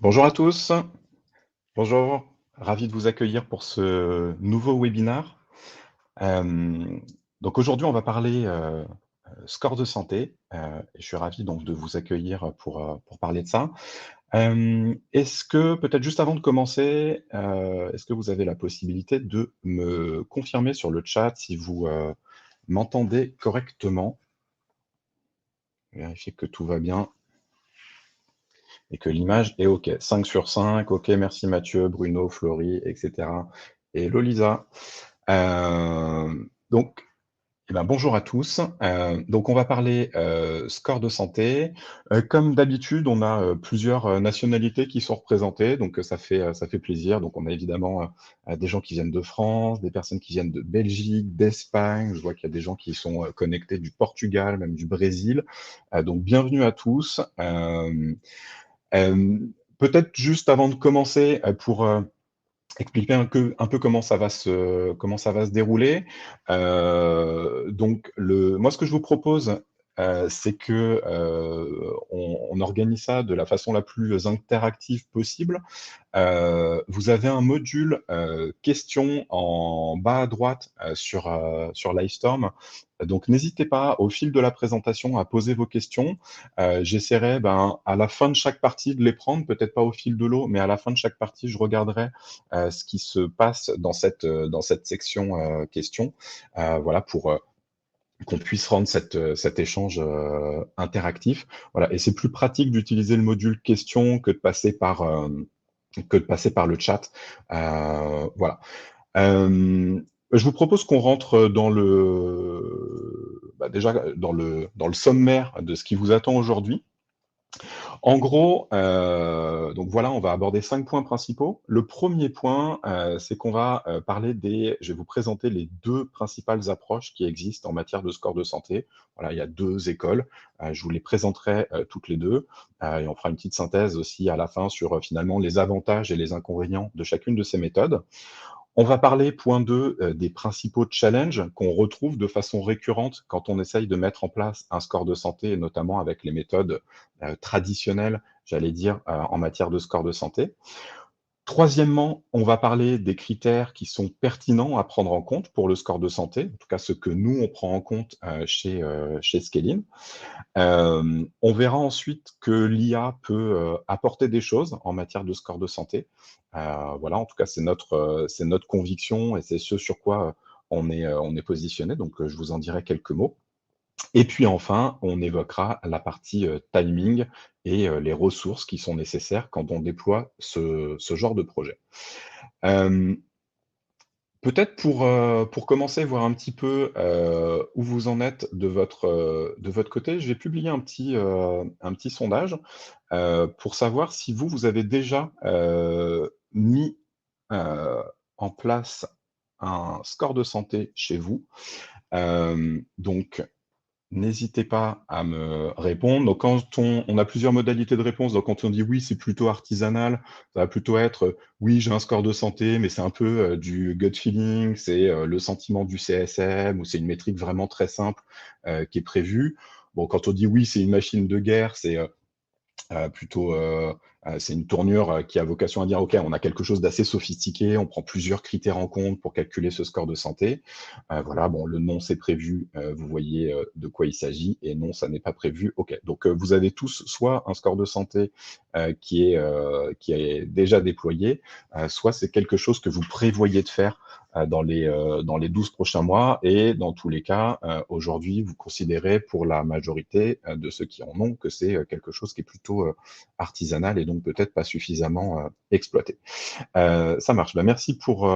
Bonjour à tous, bonjour, ravi de vous accueillir pour ce nouveau webinar. Hem, donc aujourd'hui, on va parler, score de santé, et je suis ravi donc de vous accueillir pour parler de ça. Est-ce que peut-être juste avant de commencer, est-ce que vous avez la possibilité de me confirmer sur le chat si vous, m'entendez correctement? Vérifier que tout va bien et que l'image est OK. 5 sur 5, OK, merci Mathieu, Bruno, Florie et cetera. Hello Lisa. Donc, eh ben, bonjour à tous. Donc on va parler, score de santé. Comme d'habitude, on a, plusieurs, nationalités qui sont représentées, donc ça fait plaisir. Donc on a évidemment, des gens qui viennent de France, des personnes qui viennent de Belgique, d'Espagne. Je vois qu'il y a des gens qui sont, connectés du Portugal, même du Brésil. Donc bienvenue à tous. Peut-être juste avant de commencer, pour, expliquer un peu comment ça va se dérouler. Donc moi, ce que je vous propose, c'est que, on organise ça de la façon la plus interactive possible. Vous avez un module, questions en bas à droite, sur Livestorm. Donc n'hésitez pas, au fil de la présentation, à poser vos questions. J'essaierai, ben, à la fin de chaque partie de les prendre, peut-être pas au fil de l'eau, mais à la fin de chaque partie, je regarderai, ce qui se passe dans cette section, questions. Voilà, pour, qu'on puisse rendre cet échange, interactif. Voilà, et c'est plus pratique d'utiliser le module questions que de passer par le chat. Voilà. Je vous propose qu'on rentre dans déjà dans le sommaire de ce qui vous attend aujourd'hui. En gros, donc voilà, on va aborder 5 points principaux. Le premier point, c'est qu'on va, parler je vais vous présenter les 2 principales approches qui existent en matière de score de santé. Voilà, il y a 2 écoles, je vous les présenterai, toutes les 2, et on fera une petite synthèse aussi à la fin sur, finalement les avantages et les inconvénients de chacune de ces méthodes. On va parler, point 2, des principaux challenges qu'on retrouve de façon récurrente quand on essaye de mettre en place un score de santé, et notamment avec les méthodes, traditionnelles, j'allais dire, en matière de score de santé. Troisièmement, on va parler des critères qui sont pertinents à prendre en compte pour le score de santé, en tout cas ce que nous, on prend en compte, chez Scaling. On verra ensuite que l'IA peut, apporter des choses en matière de score de santé. Voilà, en tout cas, c'est notre conviction et c'est ce sur quoi, on est positionné, donc je vous en dirai quelques mots. Et puis enfin, on évoquera la partie, timing et les ressources qui sont nécessaires quand on déploie ce genre de projet. Hem Peut-être pour commencer, voir un petit peu, où vous en êtes de votre côté, je vais publier un petit sondage, pour savoir si vous avez déjà, mis, heu, en place un score de santé chez vous. Donc n'hésitez pas à me répondre. Donc quand on a plusieurs modalités de réponse, donc quand on dit: «Oui, c'est plutôt artisanal», ça va plutôt être, «Oui, j'ai un score de santé, mais c'est un peu, du gut feeling, c'est, le sentiment du CSM» ou c'est une métrique vraiment très simple, qui est prévue. Bon, quand on dit: «Oui, c'est une machine de guerre», c'est, plutôt, c'est une tournure, qui a vocation à dire: «OK, on a quelque chose d'assez sophistiqué, on prend plusieurs critères en compte pour calculer ce score de santé». Voilà, bon, le non, c'est prévu, vous voyez, de quoi il s'agit et non, ça n'est pas prévu. OK, donc vous avez tous soit un score de santé, qui est déjà déployé, soit c'est quelque chose que vous prévoyez de faire, dans les 12 prochains mois et dans tous les cas, aujourd'hui, vous considérez pour la majorité, de ceux qui en ont que c'est, quelque chose qui est plutôt, artisanal et donc peut-être pas suffisamment, exploité. Ça marche. Bah, merci pour,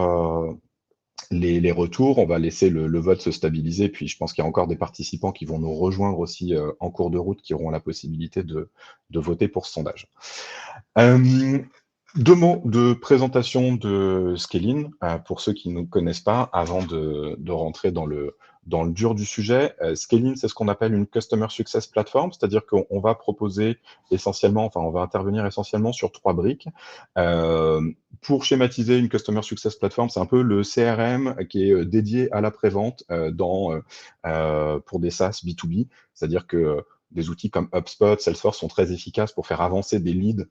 les retours. On va laisser le vote se stabiliser, puis je pense qu'il y a encore des participants qui vont nous rejoindre aussi, en cours de route, qui auront la possibilité de voter pour ce sondage. Hem, 2 mots de présentation de Scaling, pour ceux qui ne nous connaissent pas, avant de rentrer dans le dur du sujet. Scaling, c'est ce qu'on appelle une Customer Success Platform, c'est-à-dire qu'on va proposer essentiellement, enfin, on va intervenir essentiellement sur 3 briques. Pour schématiser, une Customer Success Platform, c'est un peu le CRM qui est, dédié à la prévente, pour des SaaS B2B. C'est-à-dire que, des outils comme HubSpot, Salesforce sont très efficaces pour faire avancer des leads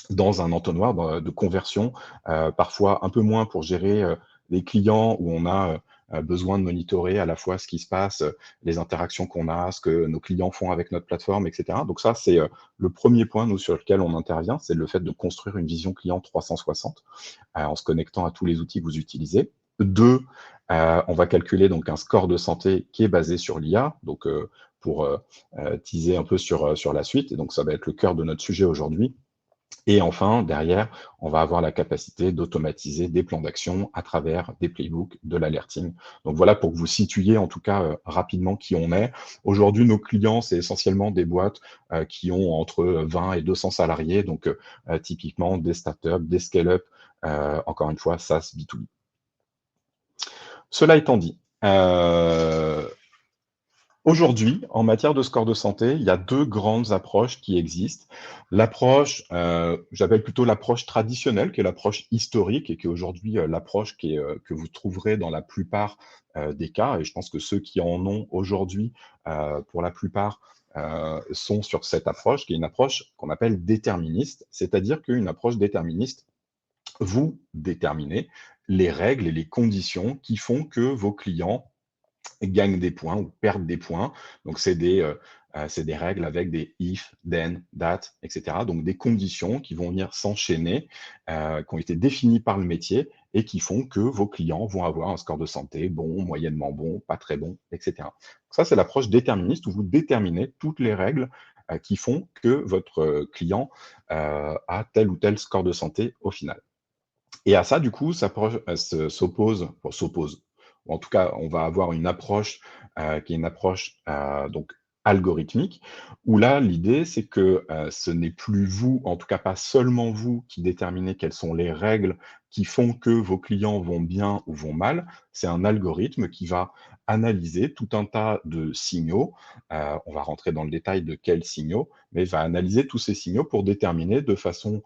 dans un entonnoir de conversion, parfois un peu moins pour gérer les clients où on a besoin de monitorer à la fois ce qui se passe, les interactions qu'on a, ce que nos clients font avec notre plateforme, etc. Donc ça, c'est le premier point, nous, sur lequel on intervient, c'est le fait de construire une vision client 360 en se connectant à tous les outils que vous utilisez. Deux, on va calculer donc un score de santé qui est basé sur l'IA, donc pour teaser un peu sur la suite. Et donc ça va être le cœur de notre sujet aujourd'hui. Et enfin, derrière, on va avoir la capacité d'automatiser des plans d'action à travers des playbooks, de l'alerting. Donc voilà pour que vous situiez en tout cas rapidement qui on est. Aujourd'hui, nos clients, c'est essentiellement des boîtes qui ont entre 20 et 200 salariés, donc typiquement des startups, des scale-up, encore une fois, SaaS B2B. Cela étant dit, aujourd'hui, en matière de score de santé, il y a deux grandes approches qui existent. L'approche, j'appelle plutôt l'approche traditionnelle, qui est l'approche historique et qui est aujourd'hui l'approche que vous trouverez dans la plupart des cas. Et je pense que ceux qui en ont aujourd'hui, pour la plupart, sont sur cette approche, qui est une approche qu'on appelle déterministe. C'est-à-dire qu'une approche déterministe, vous déterminez les règles et les conditions qui font que vos clients gagnent des points ou perdent des points. Donc, c'est des règles avec des if, then, that, etc. Donc, des conditions qui vont venir s'enchaîner, qui ont été définies par le métier et qui font que vos clients vont avoir un score de santé bon, moyennement bon, pas très bon, etc. Donc, ça, c'est l'approche déterministe où vous déterminez toutes les règles qui font que votre client a tel ou tel score de santé au final. Et à ça, du coup, s'oppose, ou en tout cas, on va avoir une approche qui est une approche donc algorithmique, où là, l'idée, c'est que ce n'est plus vous, en tout cas pas seulement vous, qui déterminez quelles sont les règles qui font que vos clients vont bien ou vont mal. C'est un algorithme qui va analyser tout un tas de signaux. On va rentrer dans le détail de quels signaux, mais il va analyser tous ces signaux pour déterminer de façon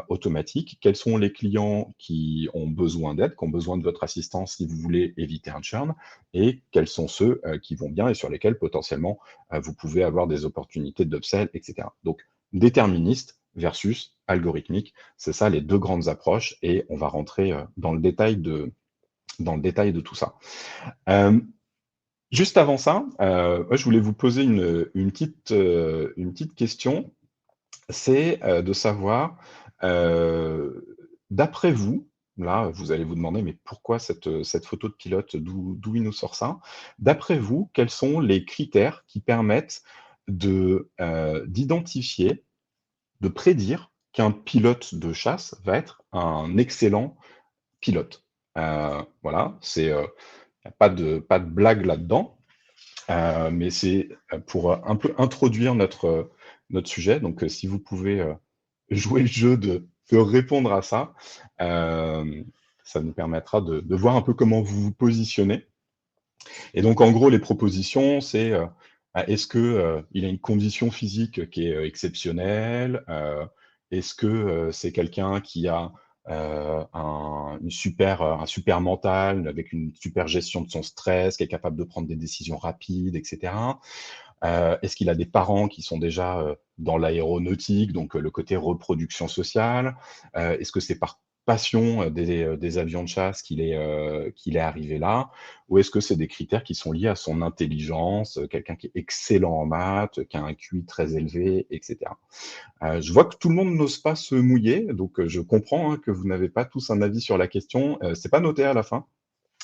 automatique. Quels sont les clients qui ont besoin d'aide, qui ont besoin de votre assistance si vous voulez éviter un churn, et quels sont ceux qui vont bien et sur lesquels potentiellement vous pouvez avoir des opportunités d'upsell, etc. Donc, déterministe versus algorithmique, c'est ça les deux grandes approches, et on va rentrer dans le détail de tout ça. Juste avant ça, moi, je voulais vous poser une petite question, c'est de savoir, d'après vous, là, vous allez vous demander, mais pourquoi cette photo de pilote, d'où il nous sort ça? D'après vous, quels sont les critères qui permettent d'identifier, de prédire qu'un pilote de chasse va être un excellent pilote? Voilà, c'est, y a pas de blague là-dedans, mais c'est pour un peu introduire notre sujet. Donc, si vous pouvez jouer le jeu de répondre à ça, ça nous permettra de voir un peu comment vous vous positionnez. Et donc, en gros, les propositions, c'est est-ce que il a une condition physique qui est exceptionnelle? Est-ce que c'est quelqu'un qui a un super mental avec une super gestion de son stress, qui est capable de prendre des décisions rapides, etc. Est-ce qu'il a des parents qui sont déjà dans l'aéronautique, donc le côté reproduction sociale? Est-ce que c'est par passion des avions de chasse qu'il est arrivé là? Ou est-ce que c'est des critères qui sont liés à son intelligence, quelqu'un qui est excellent en maths, qui a un QI très élevé, etc. Je vois que tout le monde n'ose pas se mouiller, donc je comprends que vous n'avez pas tous un avis sur la question. C'est pas noté à la fin.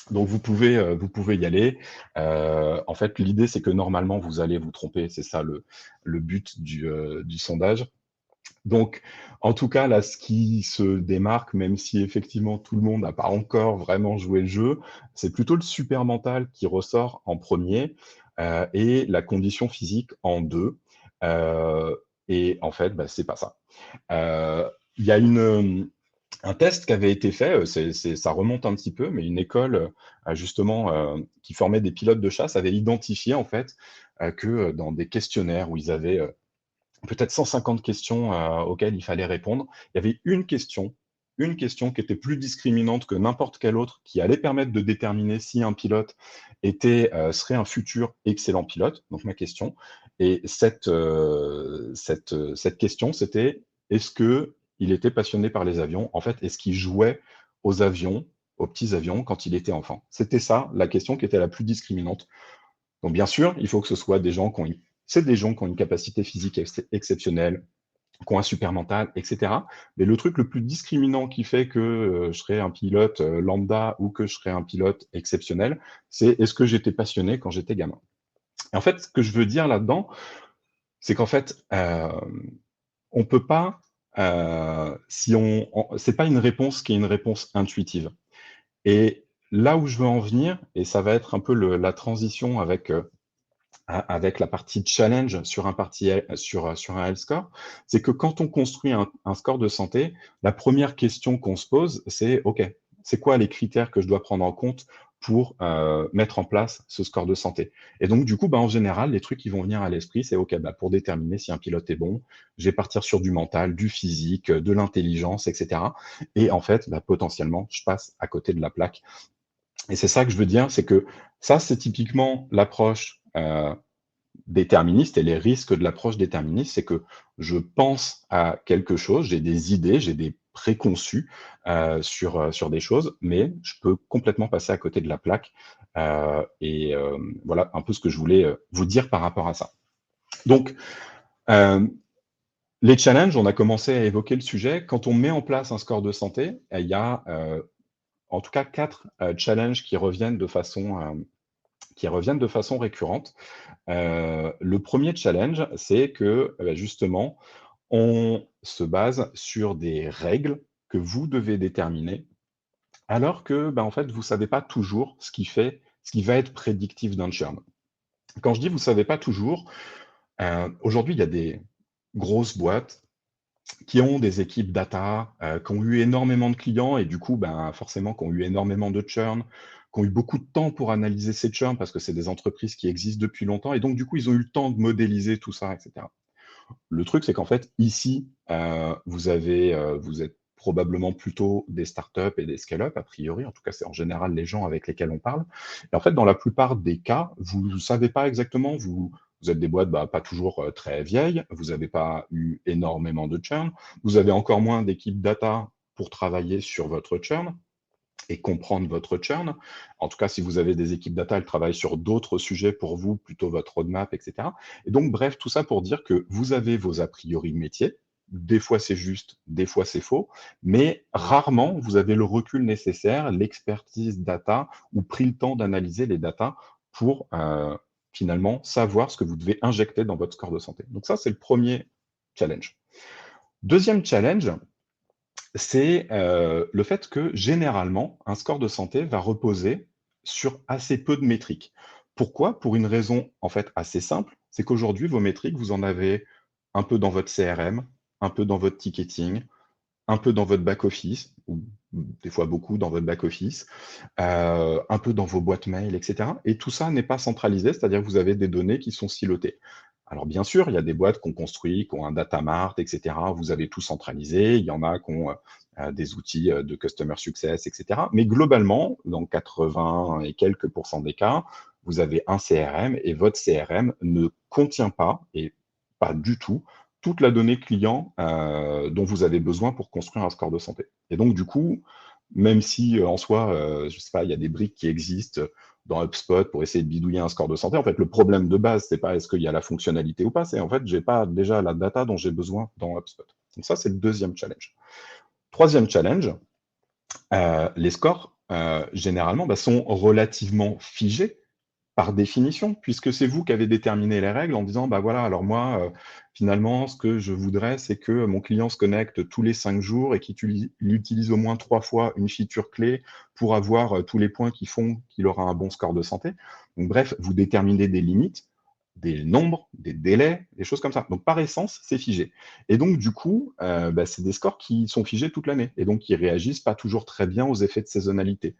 Donc vous pouvez y aller. En fait, l'idée, c'est que normalement, vous allez vous tromper. C'est ça le but du sondage. Donc, en tout cas, là, ce qui se démarque, même si effectivement tout le monde n'a pas encore vraiment joué le jeu, c'est plutôt le super mental qui ressort en premier et la condition physique en deux. Euh, et en fait, bah, c'est pas ça. Il y a un test qui avait été fait, ça remonte un petit peu, mais une école justement qui formait des pilotes de chasse avait identifié en fait que dans des questionnaires où ils avaient peut-être 150 questions auxquelles il fallait répondre, il y avait une question qui était plus discriminante que n'importe quelle autre, qui allait permettre de déterminer si un pilote serait un futur excellent pilote. Donc ma question, et cette question, c'était est-ce que il était passionné par les avions, en fait, est-ce qu'il jouait aux avions, aux petits avions, quand il était enfant? C'était ça, la question qui était la plus discriminante. Donc bien sûr, il faut que ce soit des gens qui ont c'est des gens qui ont une capacité physique exceptionnelle, qui ont un super mental, et cetera. Mais le truc le plus discriminant qui fait que, je serais un pilote, lambda ou que je serais un pilote exceptionnel, c'est est-ce que j'étais passionné quand j'étais gamin? Et en fait, ce que je veux dire là-dedans, c'est qu'en fait, on peut pas, si on c'est pas une réponse qui est une réponse intuitive. Et là où je veux en venir, et ça va être un peu la transition avec la partie challenge sur sur un health score, c'est que quand on construit un score de santé, la première question qu'on se pose, c'est: «OK, c'est quoi les critères que je dois prendre en compte pour, mettre en place ce score de santé?» Et donc du coup, bah, en général, les trucs qui vont venir à l'esprit, c'est: «OK, bah, pour déterminer si un pilote est bon, je vais partir sur du mental, du physique, de l'intelligence et cetera», et en fait, bah, potentiellement, je passe à côté de la plaque. Et c'est ça que je veux dire, c'est que ça, c'est typiquement l'approche, déterministe, et les risques de l'approche déterministe, c'est que je pense à quelque chose, j'ai des idées, j'ai des préconçus, sur des choses, mais je peux complètement passer à côté de la plaque, voilà un peu ce que je voulais, vous dire par rapport à ça. Donc, hem, les challenges, on a commencé à évoquer le sujet. Quand on met en place un score de santé, il y a, en tout cas 4 challenges qui reviennent de façon récurrente. Le premier challenge, c'est que, bah, justement, on se base sur des règles que vous devez déterminer, alors que, bah, en fait, vous ne savez pas toujours ce qui va être prédictif d'un churn. Quand je dis: «Vous ne savez pas toujours», aujourd'hui, il y a des grosses boîtes qui ont des équipes data, qui ont eu énormément de clients et du coup, ben, forcément, qui ont eu énormément de churn, qui ont eu beaucoup de temps pour analyser ces churns parce que c'est des entreprises qui existent depuis longtemps et donc du coup, ils ont eu le temps de modéliser tout ça et cetera. Le truc, c'est qu'en fait, ici, vous êtes probablement plutôt des startups et des scale-up, a priori. En tout cas, c'est en général les gens avec lesquels on parle. Et en fait, dans la plupart des cas, vous ne savez pas exactement, vous êtes des boîtes, bah, pas toujours, très vieilles, vous n'avez pas eu énormément de churn, vous avez encore moins d'équipe data pour travailler sur votre churn et comprendre votre churn. En tout cas, si vous avez des équipes data, elles travaillent sur d'autres sujets pour vous, plutôt votre roadmap, et cetera. Et donc, bref, tout ça pour dire que vous avez vos a priori de métier. Des fois, c'est juste, des fois, c'est faux, mais rarement, vous avez le recul nécessaire, l'expertise data ou pris le temps d'analyser les data pour finalement savoir ce que vous devez injecter dans votre score de santé. Donc ça, c'est le premier challenge. Deuxième challenge, c'est, le fait que généralement, un score de santé va reposer sur assez peu de métriques. Pourquoi? Pour une raison, en fait, assez simple, c'est qu'aujourd'hui, vos métriques, vous en avez un peu dans votre CRM, un peu dans votre ticketing, un peu dans votre back office ou des fois beaucoup dans votre back office, un peu dans vos boîtes mail et cetera et tout ça n'est pas centralisé, c'est-à-dire que vous avez des données qui sont silotées. Alors bien sûr, il y a des boîtes qu'on construit, qui ont un data mart et cetera, vous avez tout centralisé, il y en a qui ont, des outils, de customer success et cetera. Mais globalement, dans 80 et quelques pourcents des cas, vous avez un CRM et votre CRM ne contient pas et pas du tout, toute la donnée client, dont vous avez besoin pour construire un score de santé. Et donc du coup, même si, en soi, je sais pas, il y a des briques qui existent dans HubSpot pour essayer de bidouiller un score de santé, en fait, le problème de base, c'est pas est-ce qu'il y a la fonctionnalité ou pas, c'est en fait, j'ai pas déjà la data dont j'ai besoin dans HubSpot. Donc ça, c'est le deuxième challenge. Troisième challenge, les scores, généralement, bah, sont relativement figés par définition, puisque c'est vous qui avez déterminé les règles en disant: «Bah, voilà, alors moi, finalement, ce que je voudrais, c'est que mon client se connecte tous les 5 jours et il utilise au moins 3 fois une feature clé pour avoir, tous les points qui font qu'il aura un bon score de santé». Donc bref, vous déterminez des limites, des nombres, des délais, des choses comme ça. Donc par essence, c'est figé et donc du coup, bah, c'est des scores qui sont figés toute l'année et donc qui réagissent pas toujours très bien aux effets de saisonnalité.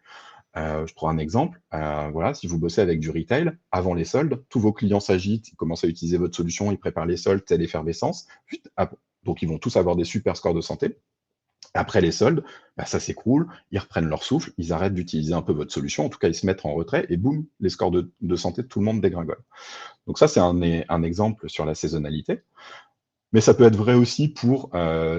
Je prends un exemple, voilà, si vous bossez avec du retail, avant les soldes, tous vos clients s'agitent, ils commencent à utiliser votre solution, ils préparent les soldes, telle effervescence. Donc ils vont tous avoir des super scores de santé. Après les soldes, bah, ça s'écroule, ils reprennent leur souffle, ils arrêtent d'utiliser un peu votre solution, en tout cas ils se mettent en retrait et boum, les scores de santé de tout le monde dégringolent. Donc ça, c'est un exemple sur la saisonnalité. Mais ça peut être vrai aussi pour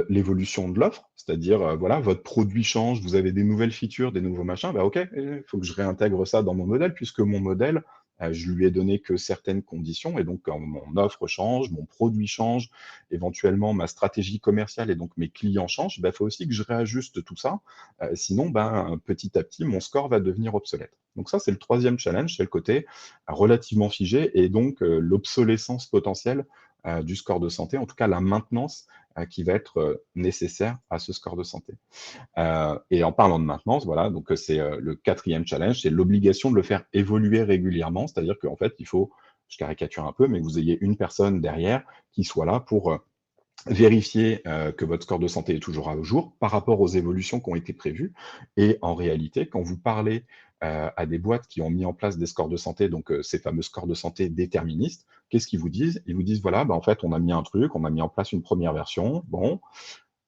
l'évolution de l'offre, c'est-à-dire, voilà, votre produit change, vous avez des nouvelles features, des nouveaux machins, bah, OK, il faut que je réintègre ça dans mon modèle puisque mon modèle, je lui ai donné que certaines conditions et donc quand mon offre change, mon produit change, éventuellement ma stratégie commerciale et donc mes clients changent, bah, il faut aussi que je réajuste tout ça, sinon, ben, petit à petit, mon score va devenir obsolète. Donc ça, c'est le troisième challenge, c'est le côté relativement figé et donc l'obsolescence potentielle du score de santé, en tout cas la maintenance qui va être nécessaire à ce score de santé. Et en parlant de maintenance, voilà, donc c'est le quatrième challenge, c'est l'obligation de le faire évoluer régulièrement, c'est-à-dire qu'en fait, il faut, je caricature un peu, mais que vous ayez une personne derrière qui soit là pour vérifier que votre score de santé est toujours à jour par rapport aux évolutions qui ont été prévues. Et en réalité, quand vous parlez à des boîtes qui ont mis en place des scores de santé, donc ces fameux scores de santé déterministes, qu'est-ce qu'ils vous disent? Ils vous disent, voilà, bah, en fait, on a mis un truc, on a mis en place une première version, bon,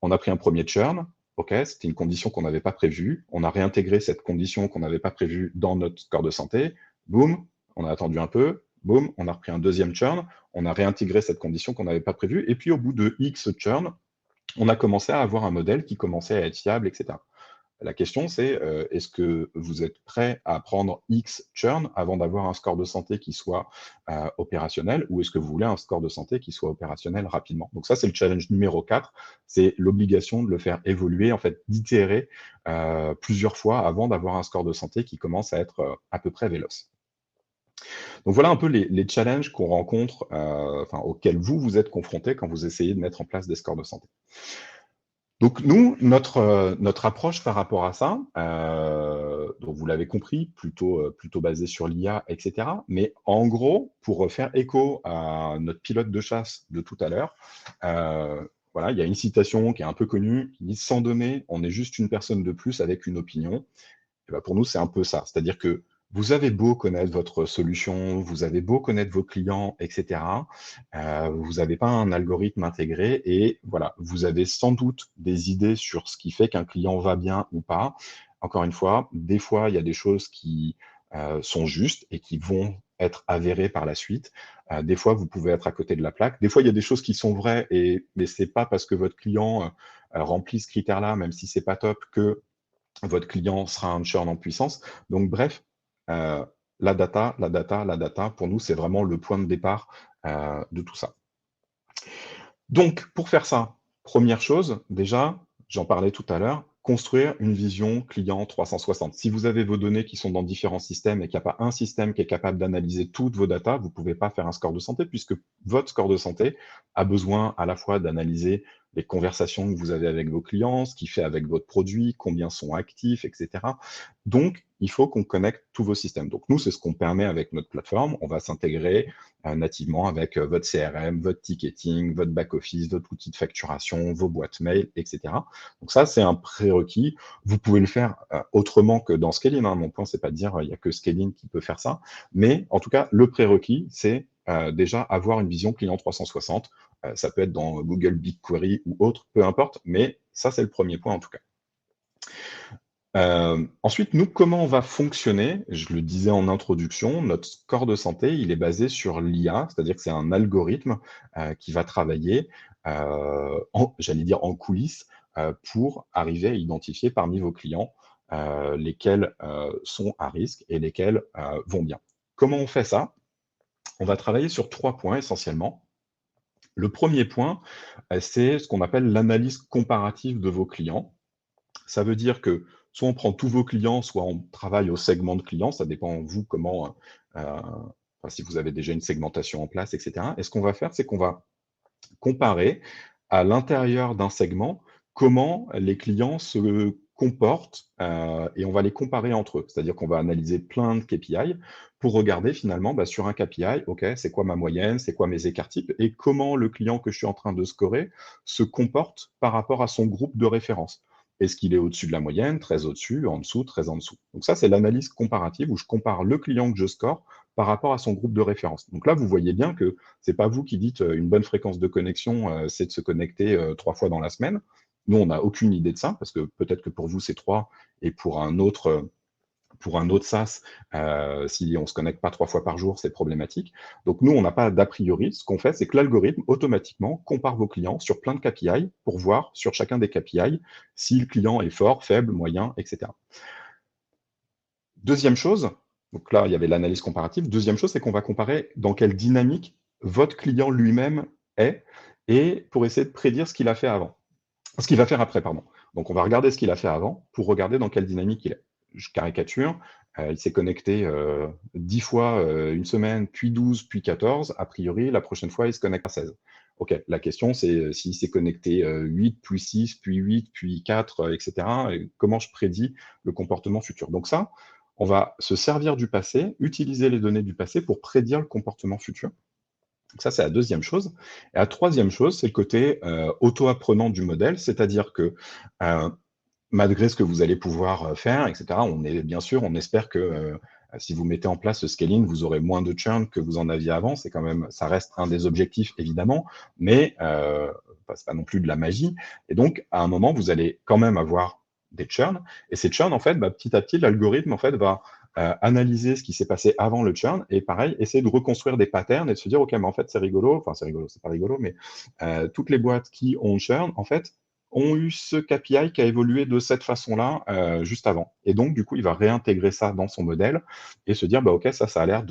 on a pris un premier churn, ok, c'était une condition qu'on n'avait pas prévue, on a réintégré cette condition qu'on n'avait pas prévue dans notre score de santé, boum, on a attendu un peu, boum, on a repris un deuxième churn, on a réintégré cette condition qu'on n'avait pas prévue, et puis au bout de X churn, on a commencé à avoir un modèle qui commençait à être fiable, etc. La question, c'est est-ce que vous êtes prêt à prendre X churn avant d'avoir un score de santé qui soit opérationnel ou est-ce que vous voulez un score de santé qui soit opérationnel rapidement? Donc ça, c'est le challenge numéro 4, c'est l'obligation de le faire évoluer, en fait, d'itérer plusieurs fois avant d'avoir un score de santé qui commence à être à peu près véloce. Donc voilà un peu les challenges qu'on rencontre, enfin, auxquels vous êtes confrontés quand vous essayez de mettre en place des scores de santé. Donc nous, notre approche par rapport à ça, donc vous l'avez compris, plutôt basée sur l'IA et cetera. Mais en gros, pour faire écho à notre pilote de chasse de tout à l'heure, voilà, il y a une citation qui est un peu connue qui dit: «Sans données, on est juste une personne de plus avec une opinion». Et bah, pour nous, c'est un peu ça. C'est-à-dire que vous avez beau connaître votre solution, vous avez beau connaître vos clients, et cetera, vous n'avez pas un algorithme intégré et voilà, vous avez sans doute des idées sur ce qui fait qu'un client va bien ou pas. Encore une fois, des fois, il y a des choses qui, sont justes et qui vont être avérées par la suite. Des fois, vous pouvez être à côté de la plaque. Des fois, il y a des choses qui sont vraies et mais c'est pas parce que votre client, remplit ce critère-là, même si c'est pas top, que votre client sera un churn en puissance. Donc bref, heu, la data, pour nous, c'est vraiment le point de départ, de tout ça. Donc pour faire ça, première chose, déjà, j'en parlais tout à l'heure, construire une vision client 360. Si vous avez vos données qui sont dans différents systèmes et qu'il n'y a pas un système qui est capable d'analyser toutes vos datas, vous ne pouvez pas faire un score de santé puisque votre score de santé a besoin à la fois d'analyser les conversations que vous avez avec vos clients, ce qu'il fait avec votre produit, combien sont actifs, etc. Donc, il faut qu'on connecte tous vos systèmes. Donc, nous, c'est ce qu'on permet avec notre plateforme. On va s'intégrer nativement avec votre CRM, votre ticketing, votre back-office, votre outil de facturation, vos boîtes mail, etc. Donc ça, c'est un prérequis. Vous pouvez le faire autrement que dans Scaling. Hein. Mon point, c'est pas de dire il n'y a que Scaling qui peut faire ça. Mais en tout cas, le prérequis, c'est déjà avoir une vision client 360. Ça peut être dans Google BigQuery ou autre, peu importe. Mais ça, c'est le premier point en tout cas. Ensuite, nous, comment on va fonctionner? Je le disais en introduction, notre score de santé, il est basé sur l'IA, c'est-à-dire que c'est un algorithme, qui va travailler, j'allais dire en coulisses, pour arriver à identifier parmi vos clients, lesquels, sont à risque et lesquels, vont bien. Comment on fait ça? On va travailler sur 3 points essentiellement. Le premier point, c'est ce qu'on appelle l'analyse comparative de vos clients. Ça veut dire que soit on prend tous vos clients, soit on travaille au segment de clients, ça dépend vous comment, enfin, si vous avez déjà une segmentation en place et cetera. Et ce qu'on va faire, c'est qu'on va comparer à l'intérieur d'un segment comment les clients se comportent, et on va les comparer entre eux. C'est-à-dire qu'on va analyser plein de KPI pour regarder finalement, bah, sur un KPI, OK, c'est quoi ma moyenne, c'est quoi mes écarts types et comment le client que je suis en train de scorer se comporte par rapport à son groupe de référence. Est-ce qu'il est au-dessus de la moyenne, très au-dessus, en dessous, très en dessous? Donc ça, c'est l'analyse comparative où je compare le client que je score par rapport à son groupe de référence. Donc là, vous voyez bien que c'est pas vous qui dites une bonne fréquence de connexion, c'est de se connecter 3 fois dans la semaine. Nous, on n'a aucune idée de ça, parce que peut-être que pour vous, c'est 3 et pour un autre, Pour un autre SaaS, si on ne se connecte pas 3 fois par jour, c'est problématique. Donc nous, on n'a pas d'a priori. Ce qu'on fait, c'est que l'algorithme, automatiquement, compare vos clients sur plein de KPI pour voir sur chacun des KPI si le client est fort, faible, moyen, etc. Deuxième chose, donc là, il y avait l'analyse comparative. Deuxième chose, c'est qu'on va comparer dans quelle dynamique votre client lui-même est et pour essayer de prédire ce qu'il a fait avant. Ce qu'il va faire après, pardon. Donc, on va regarder ce qu'il a fait avant pour regarder dans quelle dynamique il est. Je caricature, il s'est connecté 10 fois une semaine, puis 12, puis 14. A priori, la prochaine fois, il se connecte à 16. OK, la question, c'est s'il s'est connecté 8, puis 6, puis 8, puis 4, etc. Et comment je prédis le comportement futur. Donc ça, on va se servir du passé, utiliser les données du passé pour prédire le comportement futur. Donc ça, c'est la deuxième chose. Et la troisième chose, c'est le côté auto-apprenant du modèle, c'est-à-dire que euh, malgré ce que vous allez pouvoir faire, etc., bien sûr, on espère que si vous mettez en place ce scaling, vous aurez moins de churn que vous en aviez avant. C'est quand même, ça reste un des objectifs, évidemment, mais c'est pas non plus de la magie. Et donc, à un moment, vous allez quand même avoir des churns. Et ces churns, en fait, petit à petit, l'algorithme, en fait, va analyser ce qui s'est passé avant le churn et pareil, essayer de reconstruire des patterns et de se dire, OK, mais en fait, c'est rigolo, enfin, c'est rigolo, c'est pas rigolo, mais toutes les boîtes qui ont churn, en fait, ont eu ce KPI qui a évolué de cette façon-là juste avant. Et donc, du coup, il va réintégrer ça dans son modèle et se dire, bah, OK, ça a l'air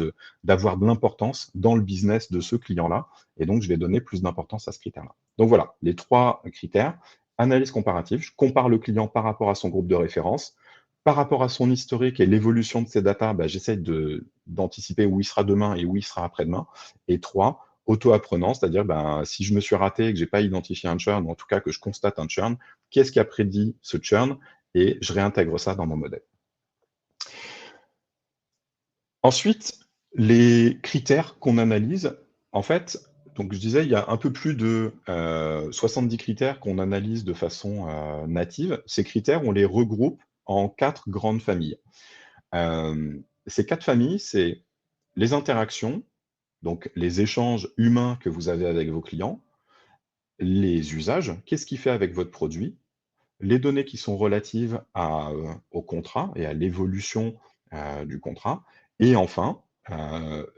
d'avoir de l'importance dans le business de ce client-là. Et donc, je vais donner plus d'importance à ce critère-là. Donc voilà, les 3 critères. Analyse comparative, je compare le client par rapport à son groupe de référence. Par rapport à son historique et l'évolution de ses datas, bah, j'essaie d'anticiper où il sera demain et où il sera après-demain. Et 3, auto-apprenant, c'est-à-dire ben, si je me suis raté et que je n'ai pas identifié un churn, ou en tout cas que je constate un churn, qu'est-ce qui a prédit ce churn et je réintègre ça dans mon modèle. Ensuite, les critères qu'on analyse, en fait, donc je disais, il y a un peu plus de 70 critères qu'on analyse de façon native. Ces critères, on les regroupe en 4 grandes familles. Ces 4 familles, c'est les interactions, donc les échanges humains que vous avez avec vos clients, les usages, qu'est-ce qu'il fait avec votre produit, les données qui sont relatives au contrat et à l'évolution du contrat, et enfin,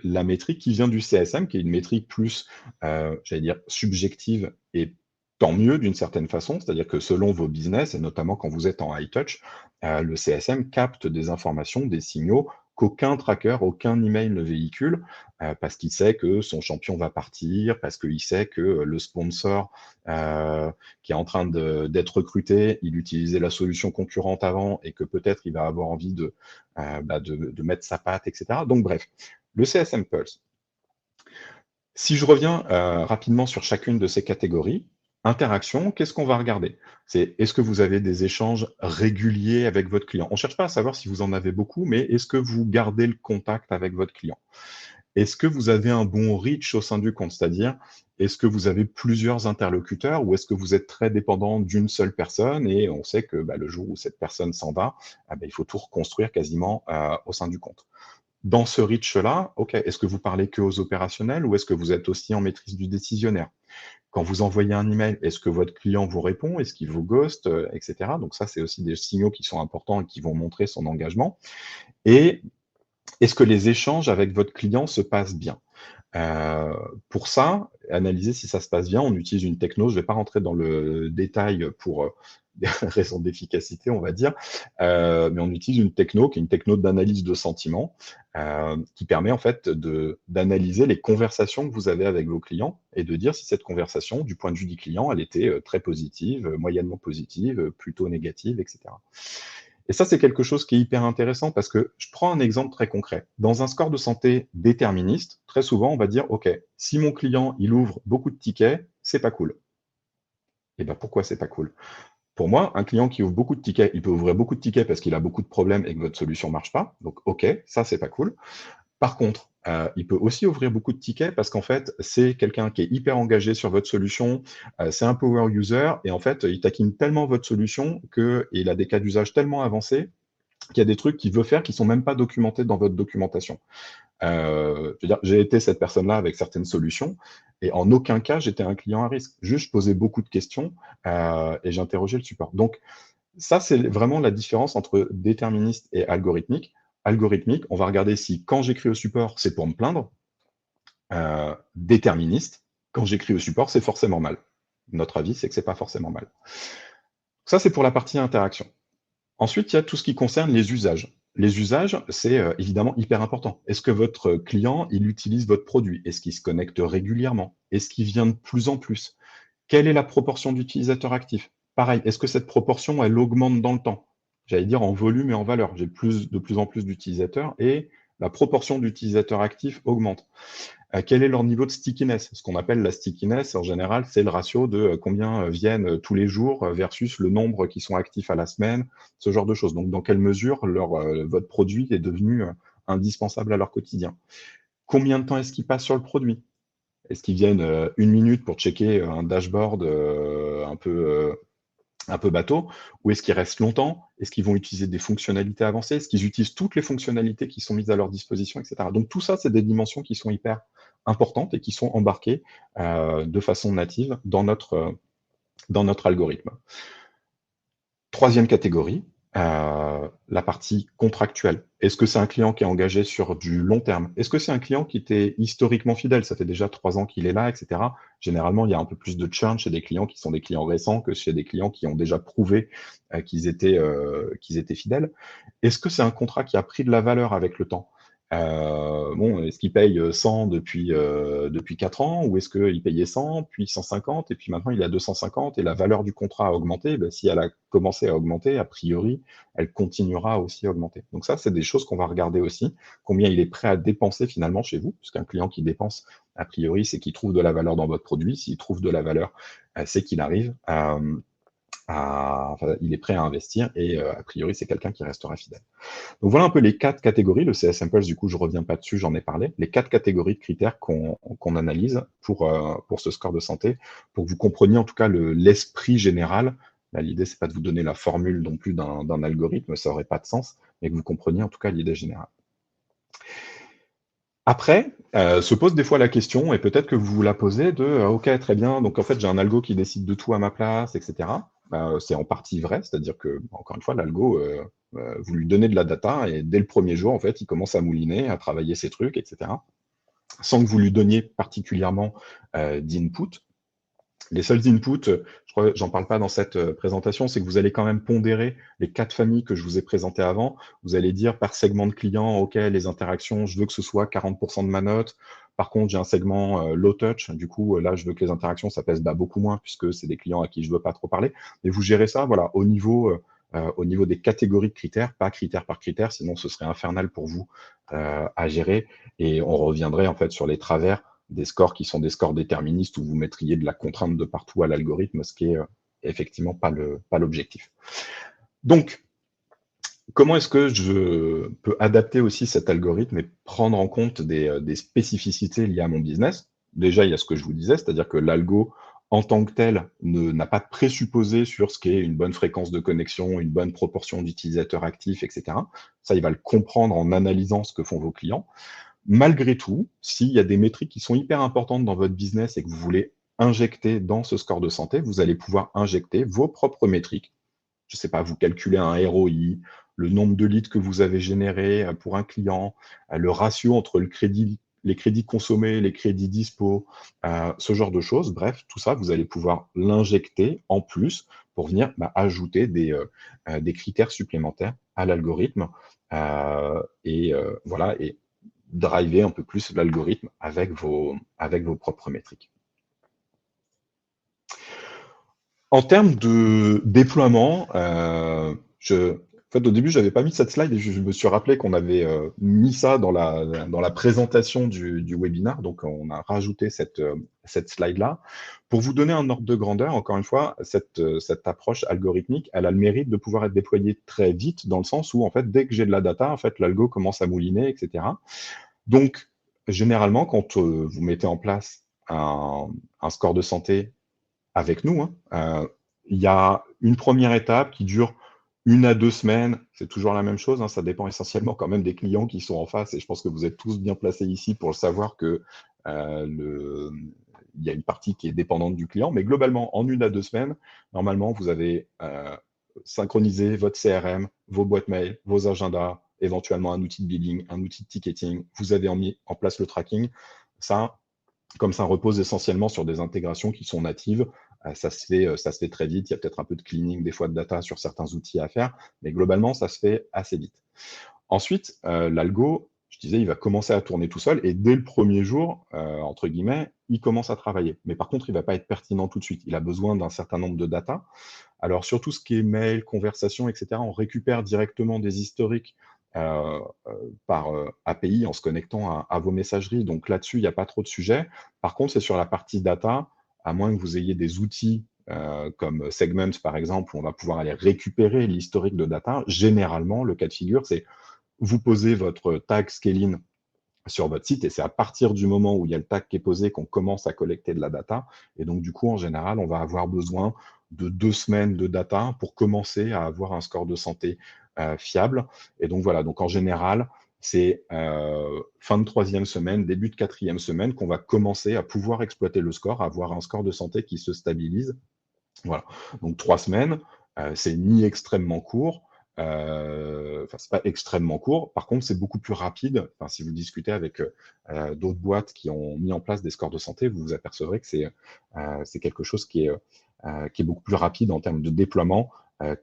la métrique qui vient du CSM, qui est une métrique plus, j'allais dire, subjective et tant mieux d'une certaine façon, c'est-à-dire que selon vos business, et notamment quand vous êtes en high touch, le CSM capte des informations, des signaux qu'aucun tracker, aucun email ne véhicule, parce qu'il sait que son champion va partir, parce qu'il sait que le sponsor qui est en train d'être recruté, il utilisait la solution concurrente avant et que peut-être il va avoir envie de mettre sa patte, etc. Donc bref, le CSM Pulse. Si je reviens rapidement sur chacune de ces catégories, interaction, qu'est-ce qu'on va regarder? C'est est-ce que vous avez des échanges réguliers avec votre client? On ne cherche pas à savoir si vous en avez beaucoup, mais est-ce que vous gardez le contact avec votre client? Est-ce que vous avez un bon reach au sein du compte? C'est-à-dire, est-ce que vous avez plusieurs interlocuteurs ou est-ce que vous êtes très dépendant d'une seule personne et on sait que le jour où cette personne s'en va, il faut tout reconstruire quasiment au sein du compte. Dans ce reach-là, OK, est-ce que vous parlez que aux opérationnels ou est-ce que vous êtes aussi en maîtrise du décisionnaire? Quand vous envoyez un email, est-ce que votre client vous répond? Est-ce qu'il vous ghost, etc. Donc ça, c'est aussi des signaux qui sont importants et qui vont montrer son engagement. Et est-ce que les échanges avec votre client se passent bien? Pour ça, analyser si ça se passe bien, on utilise une techno. Je ne vais pas rentrer dans le détail pour des raisons d'efficacité, on va dire, mais on utilise une techno qui est une techno d'analyse de sentiments, qui permet en fait d'analyser les conversations que vous avez avec vos clients et de dire si cette conversation, du point de vue du client, elle était très positive, moyennement positive, plutôt négative, etc. Et ça, c'est quelque chose qui est hyper intéressant parce que je prends un exemple très concret. Dans un score de santé déterministe, très souvent, on va dire, OK, si mon client, il ouvre beaucoup de tickets, c'est pas cool. Et ben pourquoi c'est pas cool? Pour moi, un client qui ouvre beaucoup de tickets, il peut ouvrir beaucoup de tickets parce qu'il a beaucoup de problèmes et que votre solution marche pas. Donc, OK, ça, c'est pas cool. Par contre, il peut aussi ouvrir beaucoup de tickets parce qu'en fait, c'est quelqu'un qui est hyper engagé sur votre solution, c'est un power user et en fait, il taquine tellement votre solution qu'il a des cas d'usage tellement avancés qu'il y a des trucs qu'il veut faire qui sont même pas documentés dans votre documentation. Je veux dire, j'ai été cette personne-là avec certaines solutions et en aucun cas, j'étais un client à risque. Juste, je posais beaucoup de questions et j'interrogeais le support. Donc, Ça, c'est vraiment la différence entre déterministe et algorithmique. Algorithmique, on va regarder si quand j'écris au support, c'est pour me plaindre. Déterministe, quand j'écris au support, c'est forcément mal. Notre avis, c'est que c'est pas forcément mal. Ça, c'est pour la partie interaction. Ensuite, il y a tout ce qui concerne les usages. Les usages, c'est évidemment hyper important. Est-ce que votre client, il utilise votre produit? Est-ce qu'il se connecte régulièrement? Est-ce qu'il vient de plus en plus? Quelle est la proportion d'utilisateurs actifs? Pareil, est-ce que cette proportion, elle augmente dans le temps? J'allais dire en volume et en valeur. J'ai de plus en plus d'utilisateurs et la proportion d'utilisateurs actifs augmente. Quel est leur niveau de stickiness? Ce qu'on appelle la stickiness, en général, c'est le ratio de combien viennent tous les jours versus le nombre qui sont actifs à la semaine, ce genre de choses. Donc, dans quelle mesure votre produit est devenu indispensable à leur quotidien? Combien de temps est-ce qu'ils passent sur le produit? Est-ce qu'ils viennent 1 minute pour checker un dashboard un peu bateau, ou est-ce qu'ils restent longtemps? Est-ce qu'ils vont utiliser des fonctionnalités avancées? Est-ce qu'ils utilisent toutes les fonctionnalités qui sont mises à leur disposition, etc. Donc tout ça, c'est des dimensions qui sont hyper importantes et qui sont embarquées de façon native dans notre algorithme. Troisième catégorie, la partie contractuelle. Est-ce que c'est un client qui est engagé sur du long terme? Est-ce que c'est un client qui était historiquement fidèle? Ça fait déjà 3 ans qu'il est là, etc. Généralement, il y a un peu plus de churn chez des clients qui sont des clients récents que chez des clients qui ont déjà prouvé qu'ils étaient fidèles. Est-ce que c'est un contrat qui a pris de la valeur avec le temps? Bon, est-ce qu'il paye 100 depuis 4 ans, ou est-ce qu'il payait 100, puis 150, et puis maintenant il est à 250, et la valeur du contrat a augmenté? Ben, si elle a commencé à augmenter, a priori, elle continuera aussi à augmenter. Donc ça, c'est des choses qu'on va regarder aussi. Combien il est prêt à dépenser finalement chez vous, puisqu'un client qui dépense, a priori, c'est qu'il trouve de la valeur dans votre produit. S'il trouve de la valeur, c'est qu'il arrive enfin, il est prêt à investir, et a priori, c'est quelqu'un qui restera fidèle. Donc voilà un peu les 4 catégories. Le CS Impulse, du coup, je reviens pas dessus, j'en ai parlé. Les 4 catégories de critères qu'on analyse pour ce score de santé, pour que vous compreniez en tout cas l'esprit général. Là, l'idée, c'est pas de vous donner la formule non plus d'un algorithme, ça aurait pas de sens, mais que vous compreniez en tout cas l'idée générale. Après, se pose des fois la question, et peut-être que vous vous la posez, de OK, très bien, donc en fait, j'ai un algo qui décide de tout à ma place, etc. C'est en partie vrai, c'est-à-dire que, encore une fois, l'algo, vous lui donnez de la data, et dès le premier jour, en fait, il commence à mouliner, à travailler ses trucs, etc., sans que vous lui donniez particulièrement d'input. Les seuls inputs, je crois, j'en parle pas dans cette présentation, c'est que vous allez quand même pondérer les 4 familles que je vous ai présentées avant. Vous allez dire par segment de client, OK, les interactions, je veux que ce soit 40% de ma note. Par contre, j'ai un segment low touch. Du coup, là, je veux que les interactions, ça pèse beaucoup moins, puisque c'est des clients à qui je veux pas trop parler. Et vous gérez ça, voilà, au niveau des catégories de critères, pas critère par critère, sinon ce serait infernal pour vous à gérer. Et on reviendrait en fait sur les travers des scores qui sont des scores déterministes, où vous mettriez de la contrainte de partout à l'algorithme, ce qui est effectivement pas l'objectif. Donc, comment est-ce que je peux adapter aussi cet algorithme et prendre en compte des spécificités liées à mon business? Déjà, il y a ce que je vous disais, c'est-à-dire que l'algo, en tant que tel, n'a pas de présupposé sur ce qu'est une bonne fréquence de connexion, une bonne proportion d'utilisateurs actifs, etc. Ça, il va le comprendre en analysant ce que font vos clients. Malgré tout, s'il y a des métriques qui sont hyper importantes dans votre business et que vous voulez injecter dans ce score de santé, vous allez pouvoir injecter vos propres métriques. Je ne sais pas, vous calculez un ROI, le nombre de leads que vous avez générés pour un client, le ratio entre les crédits consommés, les crédits dispo, ce genre de choses. Bref, tout ça, vous allez pouvoir l'injecter en plus pour venir ajouter des critères supplémentaires à l'algorithme. Voilà, et driver un peu plus l'algorithme avec vos propres métriques. En termes de déploiement, en fait, au début, je n'avais pas mis cette slide, et je me suis rappelé qu'on avait mis ça dans la présentation du webinaire. Donc, on a rajouté cette slide-là. Pour vous donner un ordre de grandeur, encore une fois, cette approche algorithmique, elle a le mérite de pouvoir être déployée très vite, dans le sens où, en fait, dès que j'ai de la data, en fait, l'algo commence à mouliner, etc. Donc, généralement, quand vous mettez en place un score de santé avec nous, hein, il y a une première étape qui dure 1 à 2 semaines. C'est toujours la même chose, hein, ça dépend essentiellement quand même des clients qui sont en face, et je pense que vous êtes tous bien placés ici pour le savoir que il y a une partie qui est dépendante du client, mais globalement, en 1 à 2 semaines, normalement, vous avez synchroniser votre CRM, vos boîtes mail, vos agendas, éventuellement un outil de billing, un outil de ticketing. Vous avez mis en place le tracking. Ça, comme ça repose essentiellement sur des intégrations qui sont natives, ça se fait très vite. Il y a peut-être un peu de cleaning des fois de data sur certains outils à faire, mais globalement, ça se fait assez vite. Ensuite, l'algo, je disais, il va commencer à tourner tout seul et dès le premier jour, entre guillemets, il commence à travailler. Mais par contre, il ne va pas être pertinent tout de suite. Il a besoin d'un certain nombre de data. Alors, sur tout ce qui est mail, conversation, etc., on récupère directement des historiques par API en se connectant à vos messageries. Donc là-dessus, il n'y a pas trop de sujets. Par contre, c'est sur la partie data, à moins que vous ayez des outils comme Segment, par exemple, où on va pouvoir aller récupérer l'historique de data. Généralement, le cas de figure, c'est vous posez votre tag Scaling sur votre site et c'est à partir du moment où il y a le tag qui est posé qu'on commence à collecter de la data. Et donc, du coup, en général, on va avoir besoin de 2 semaines de data pour commencer à avoir un score de santé fiable. Et donc, voilà. Donc, en général, c'est fin de 3e semaine, début de 4e semaine qu'on va commencer à pouvoir exploiter le score, avoir un score de santé qui se stabilise. Voilà. Donc 3 semaines, c'est ni extrêmement court, enfin c'est pas extrêmement court. Par contre, c'est beaucoup plus rapide. Enfin, si vous discutez avec d'autres boîtes qui ont mis en place des scores de santé, vous vous apercevrez que c'est quelque chose qui est beaucoup plus rapide en termes de déploiement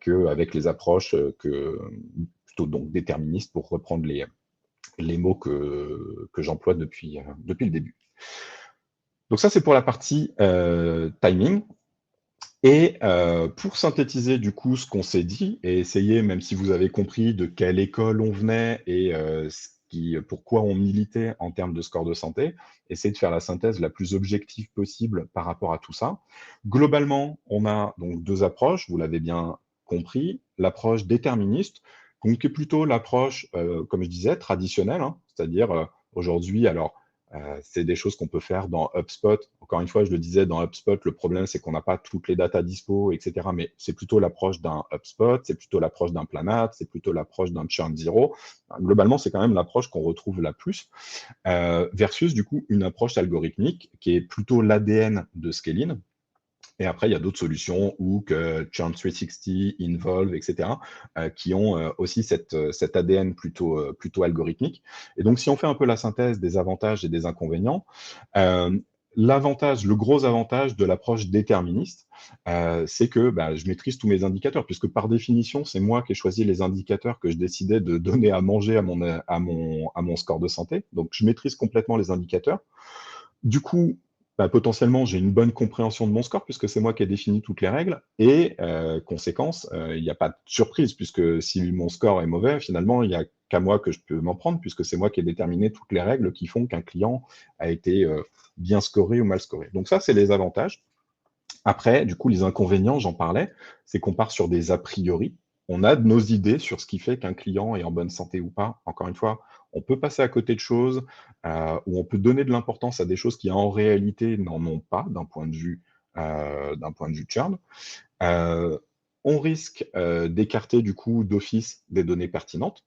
qu'avec les approches plutôt donc déterministes pour reprendre les mots que j'emploie depuis le début. Donc ça, c'est pour la partie timing. Et pour synthétiser du coup ce qu'on s'est dit et essayer, même si vous avez compris de quelle école on venait et pourquoi on militait en termes de score de santé, essayer de faire la synthèse la plus objective possible par rapport à tout ça. Globalement, on a donc 2 approches, vous l'avez bien compris. L'approche déterministe, donc qui est plutôt l'approche, comme je disais, traditionnelle, hein, c'est-à-dire aujourd'hui, alors c'est des choses qu'on peut faire dans HubSpot. Encore une fois, je le disais, dans HubSpot, le problème, c'est qu'on n'a pas toutes les datas dispo, etc. Mais c'est plutôt l'approche d'un HubSpot, c'est plutôt l'approche d'un Planat, c'est plutôt l'approche d'un Churn Zero. Globalement, c'est quand même l'approche qu'on retrouve la plus, versus du coup une approche algorithmique qui est plutôt l'ADN de Scaling. Et après, il y a d'autres solutions, Hook, Churn 360, Involve, etc., qui ont aussi cet ADN plutôt algorithmique. Et donc, si on fait un peu la synthèse des avantages et des inconvénients, euh, le gros avantage de l'approche déterministe, c'est que je maîtrise tous mes indicateurs, puisque par définition, c'est moi qui ai choisi les indicateurs que je décidais de donner à manger à mon score de santé. Donc, je maîtrise complètement les indicateurs. Du coup, potentiellement, j'ai une bonne compréhension de mon score puisque c'est moi qui ai défini toutes les règles. Et conséquence, il n'y a pas de surprise puisque si mon score est mauvais, finalement, il n'y a qu'à moi que je peux m'en prendre puisque c'est moi qui ai déterminé toutes les règles qui font qu'un client a été bien scoré ou mal scoré. Donc ça, c'est les avantages. Après, du coup, les inconvénients, j'en parlais, c'est qu'on part sur des a priori. On a de nos idées sur ce qui fait qu'un client est en bonne santé ou pas. Encore une fois, on peut passer à côté de choses ou on peut donner de l'importance à des choses qui en réalité n'en ont pas d'un point de vue churn. Euh, on risque d'écarter du coup d'office des données pertinentes.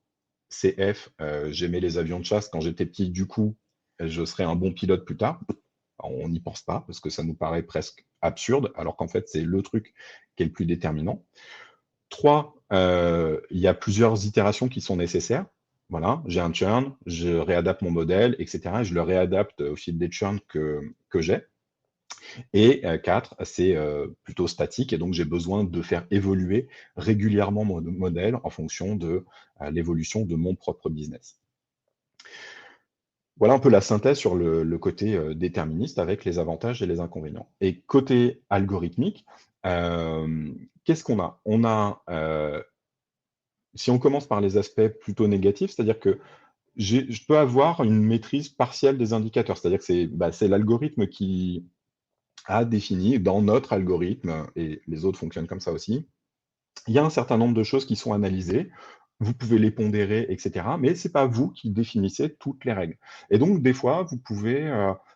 CF, j'aimais les avions de chasse quand j'étais petit, du coup, je serai un bon pilote plus tard. On n'y pense pas parce que ça nous paraît presque absurde, alors qu'en fait, c'est le truc qui est le plus déterminant. 3, il y a plusieurs itérations qui sont nécessaires. Voilà, j'ai un churn, je réadapte mon modèle, etc. Et je le réadapte au fil des churns que j'ai. Et 4, c'est plutôt statique, et donc j'ai besoin de faire évoluer régulièrement mon modèle en fonction de l'évolution de mon propre business. Voilà un peu la synthèse sur le côté déterministe avec les avantages et les inconvénients. Et côté algorithmique, qu'est-ce qu'on a? On a, si on commence par les aspects plutôt négatifs, c'est-à-dire que je peux avoir une maîtrise partielle des indicateurs, c'est-à-dire que c'est l'algorithme qui a défini dans notre algorithme, et les autres fonctionnent comme ça aussi, il y a un certain nombre de choses qui sont analysées, vous pouvez les pondérer, etc. Mais ce n'est pas vous qui définissez toutes les règles. Et donc, des fois,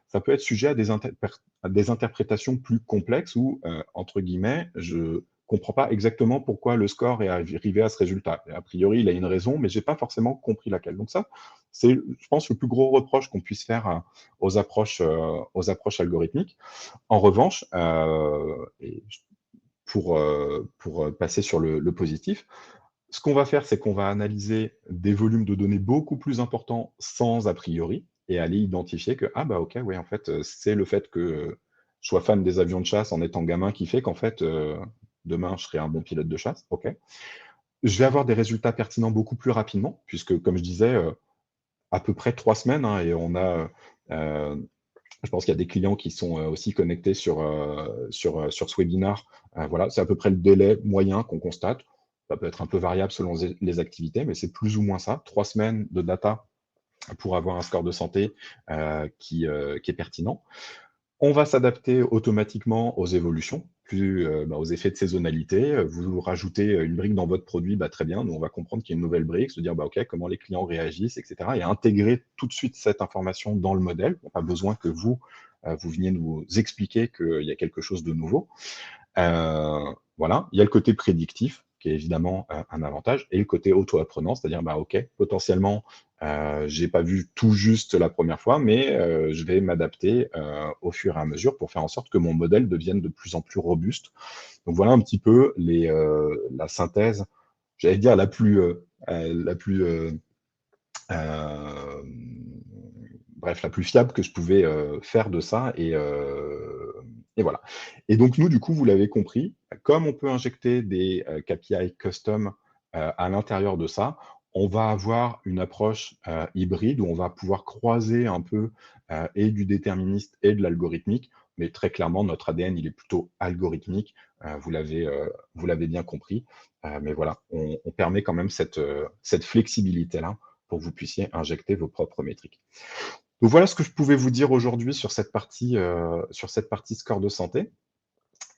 ça peut être sujet à des interprétations plus complexes où, entre guillemets, je ne comprends pas exactement pourquoi le score est arrivé à ce résultat. Et a priori, il a une raison, mais je n'ai pas forcément compris laquelle. Donc ça, c'est, je pense, le plus gros reproche qu'on puisse faire aux approches algorithmiques. En revanche, et pour passer sur le positif. Ce qu'on va faire, c'est qu'on va analyser des volumes de données beaucoup plus importants sans a priori et aller identifier que, ah bah ok, ouais, en fait, c'est le fait que je sois fan des avions de chasse en étant gamin qui fait qu'en fait, demain, je serai un bon pilote de chasse. Ok. Je vais avoir des résultats pertinents beaucoup plus rapidement, puisque, comme je disais, à peu près 3 semaines, hein, et on a, je pense qu'il y a des clients qui sont aussi connectés sur ce webinar. Voilà, c'est à peu près le délai moyen qu'on constate. Ça peut être un peu variable selon les activités, mais c'est plus ou moins ça. 3 semaines de data pour avoir un score de santé qui est pertinent. On va s'adapter automatiquement aux évolutions, aux effets de saisonnalité. Vous rajoutez une brique dans votre produit, très bien. Nous, on va comprendre qu'il y a une nouvelle brique, se dire OK, comment les clients réagissent, etc. Et intégrer tout de suite cette information dans le modèle. On n'a pas besoin que vous veniez nous expliquer qu'il y a quelque chose de nouveau. Voilà, il y a le côté prédictif, qui est évidemment un avantage, et le côté auto-apprenant, c'est-à-dire, OK, potentiellement, j'ai pas vu tout juste la première fois, mais je vais m'adapter au fur et à mesure pour faire en sorte que mon modèle devienne de plus en plus robuste. Donc voilà un petit peu la synthèse, j'allais dire euh, la plus fiable que je pouvais faire de ça. Et voilà. Et donc, nous, du coup, vous l'avez compris, comme on peut injecter des KPI custom à l'intérieur de ça, on va avoir une approche hybride où on va pouvoir croiser un peu et du déterministe et de l'algorithmique. Mais très clairement, notre ADN, il est plutôt algorithmique. Vous l'avez bien compris. Mais voilà, on permet quand même cette flexibilité-là pour que vous puissiez injecter vos propres métriques. Donc voilà ce que je pouvais vous dire aujourd'hui sur cette partie score de santé.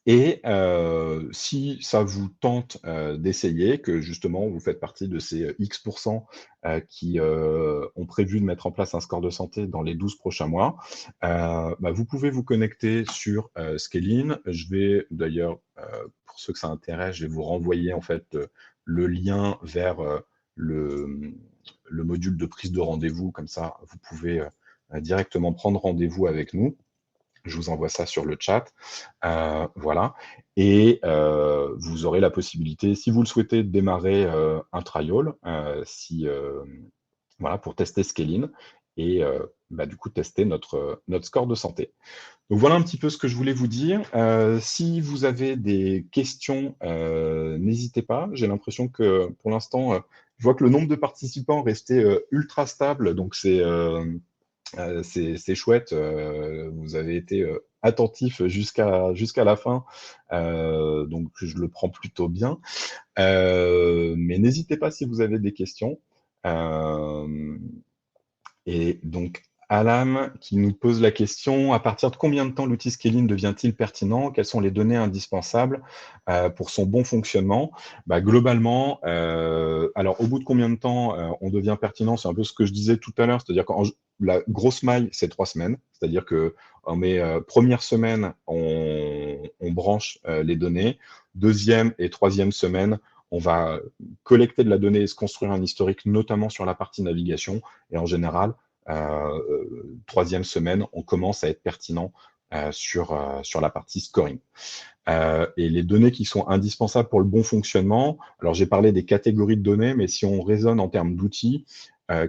Et si ça vous tente d'essayer, que justement vous faites partie de ces X% qui ont prévu de mettre en place un score de santé dans les 12 prochains mois, vous pouvez vous connecter sur Scale-in. Je vais d'ailleurs, pour ceux que ça intéresse, je vais vous renvoyer en fait le lien vers le, le module de prise de rendez-vous. Comme ça, vous pouvez directement prendre rendez-vous avec nous. Je vous envoie ça sur le chat. Voilà. Et vous aurez la possibilité, si vous le souhaitez, de démarrer un trial voilà, pour tester Scale-in et du coup tester notre score de santé. Donc voilà un petit peu ce que je voulais vous dire. Si vous avez des questions, n'hésitez pas. J'ai l'impression que pour l'instant, je vois que le nombre de participants restait ultra stable, donc c'est chouette. Vous avez été attentif jusqu'à la fin, donc je le prends plutôt bien. Mais n'hésitez pas si vous avez des questions. Et donc, Alam qui nous pose la question, à partir de combien de temps l'outil Scaling devient-il pertinent? Quelles sont les données indispensables pour son bon fonctionnement? Globalement, alors au bout de combien de temps on devient pertinent? C'est un peu ce que je disais tout à l'heure, c'est-à-dire que la grosse maille, c'est 3 semaines, c'est-à-dire que première semaine, on branche les données, deuxième et troisième semaine, on va collecter de la donnée et se construire un historique, notamment sur la partie navigation. Et en général, troisième semaine, on commence à être pertinent sur la partie scoring. Et les données qui sont indispensables pour le bon fonctionnement, alors j'ai parlé des catégories de données, mais si on raisonne en termes d'outils,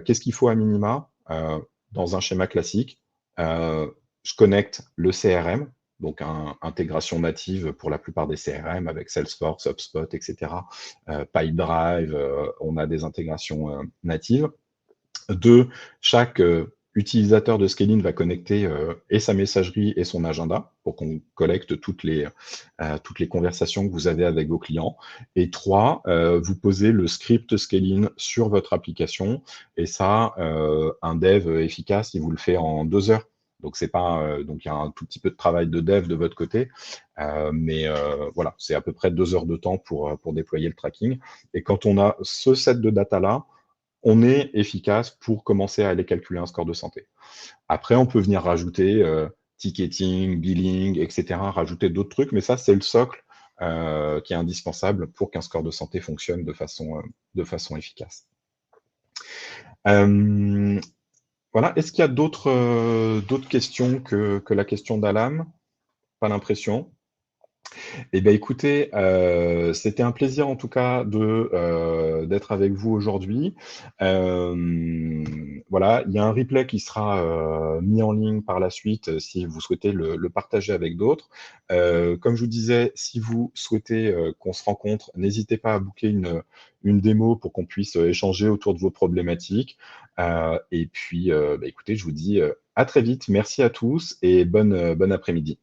qu'est-ce qu'il faut à minima dans un schéma classique? Je connecte le CRM, donc intégration native pour la plupart des CRM avec Salesforce, HubSpot, etc. Pipedrive, on a des intégrations natives. 2, chaque utilisateur de Scale-in va connecter et sa messagerie et son agenda pour qu'on collecte toutes les conversations que vous avez avec vos clients. Et 3, vous posez le script Scale-in sur votre application. Et ça, un dev efficace, il vous le fait en 2 heures. Donc c'est pas donc il y a un tout petit peu de travail de dev de votre côté, mais voilà, c'est à peu près 2 heures de temps pour déployer le tracking. Et quand on a ce set de data là, on est efficace pour commencer à aller calculer un score de santé. Après, on peut venir rajouter ticketing, billing, etc., rajouter d'autres trucs, mais ça, c'est le socle qui est indispensable pour qu'un score de santé fonctionne de façon efficace. Voilà. Est-ce qu'il y a d'autres questions que la question d'Alam? Pas l'impression. Eh bien, écoutez, c'était un plaisir en tout cas d'être avec vous aujourd'hui. Voilà, il y a un replay qui sera, mis en ligne par la suite, si vous souhaitez le partager avec d'autres. Comme je vous disais, si vous souhaitez, qu'on se rencontre, n'hésitez pas à booker une démo pour qu'on puisse, échanger autour de vos problématiques. Et puis, écoutez, je vous dis, à très vite. Merci à tous et bonne après-midi.